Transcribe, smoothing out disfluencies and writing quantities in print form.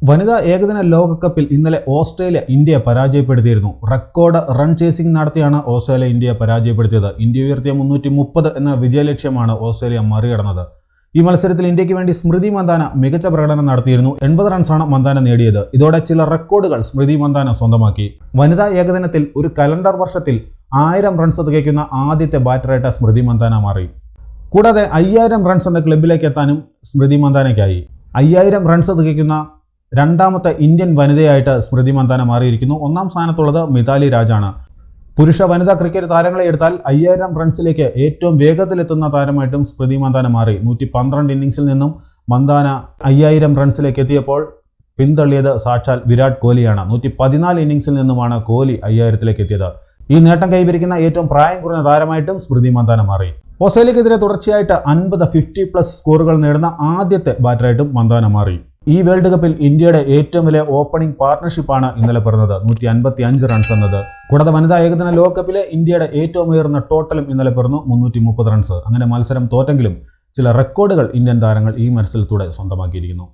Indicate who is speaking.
Speaker 1: വനിതാ ഏകദിന ലോകകപ്പിൽ ഇന്നലെ ഓസ്ട്രേലിയ ഇന്ത്യയെ പരാജയപ്പെടുത്തിയിരുന്നു. റെക്കോർഡ് റൺ ചേസിംഗ് നടത്തിയാണ് ഓസ്ട്രേലിയ ഇന്ത്യയെ പരാജയപ്പെടുത്തിയത്. ഇന്ത്യ ഉയർത്തിയ 330 എന്ന വിജയലക്ഷ്യമാണ് ഓസ്ട്രേലിയ മറികടന്നത്. ഈ മത്സരത്തിൽ ഇന്ത്യക്ക് വേണ്ടി സ്മൃതി മന്ദാന മികച്ച പ്രകടനം നടത്തിയിരുന്നു. 80 റൺസാണ് മന്ദാന നേടിയത്. ഇതോടെ ചില റെക്കോർഡുകൾ സ്മൃതി മന്ദാന സ്വന്തമാക്കി. വനിതാ ഏകദിനത്തിൽ ഒരു കലണ്ടർ വർഷത്തിൽ 1000 റൺസ് തികയ്ക്കുന്ന ആദ്യത്തെ ബാറ്ററായിട്ട് സ്മൃതി മന്ദാന മാറി. കൂടാതെ 5000 റൺസ് എന്ന ക്ലബിലേക്ക് എത്താനും സ്മൃതി മന്ദാനയ്ക്കായി. 5000 റൺസ് തികയ്ക്കുന്ന രണ്ടാമത്തെ ഇന്ത്യൻ വനിതയായിട്ട് സ്മൃതി മന്ദാന മാറിയിരിക്കുന്നു. ഒന്നാം സ്ഥാനത്തുള്ളത് മിതാലി രാജാണ്. പുരുഷ വനിതാ ക്രിക്കറ്റ് താരങ്ങളെ എടുത്താൽ 5000 റൺസിലേക്ക് ഏറ്റവും വേഗത്തിലെത്തുന്ന താരമായിട്ടും സ്മൃതി മന്ദാന മാറി. 112 ഇന്നിംഗ്സിൽ നിന്നും മന്ദാന 5000 റൺസിലേക്ക് എത്തിയപ്പോൾ പിന്തള്ളിയത് സാക്ഷാൽ വിരാട് കോഹ്ലിയാണ്. 114 ഇന്നിംഗ്സിൽ നിന്നുമാണ് കോഹ്ലി 5000ത്തിലേക്ക് എത്തിയത്. ഈ നേട്ടം കൈവരിക്കുന്ന ഏറ്റവും പ്രായം കുറഞ്ഞ താരമായിട്ടും സ്മൃതി മന്ദാന മാറി. ഓസ്ട്രേലിയക്കെതിരെ തുടർച്ചയായിട്ട് 50+ സ്കോറുകൾ നേടുന്ന ആദ്യത്തെ ബാറ്ററായിട്ടും മന്ദാന മാറി. ഈ വേൾഡ് കപ്പിൽ ഇന്ത്യയുടെ ഏറ്റവും വലിയ ഓപ്പണിംഗ് പാർട്ണർഷിപ്പാണ് ഇന്നലെ പിറന്നത്, 155 റൺസ് എന്നത്. കൂടാതെ വനിതാ ഏകദിന ലോകകപ്പിലെ ഇന്ത്യയുടെ ഏറ്റവും ഉയർന്ന ടോട്ടലും ഇന്നലെ പിറന്നു, 330 റൺസ്. അങ്ങനെ മത്സരം തോറ്റെങ്കിലും ചില റെക്കോർഡുകൾ ഇന്ത്യൻ താരങ്ങൾ ഈ മത്സരത്തിലൂടെ സ്വന്തമാക്കിയിരിക്കുന്നു.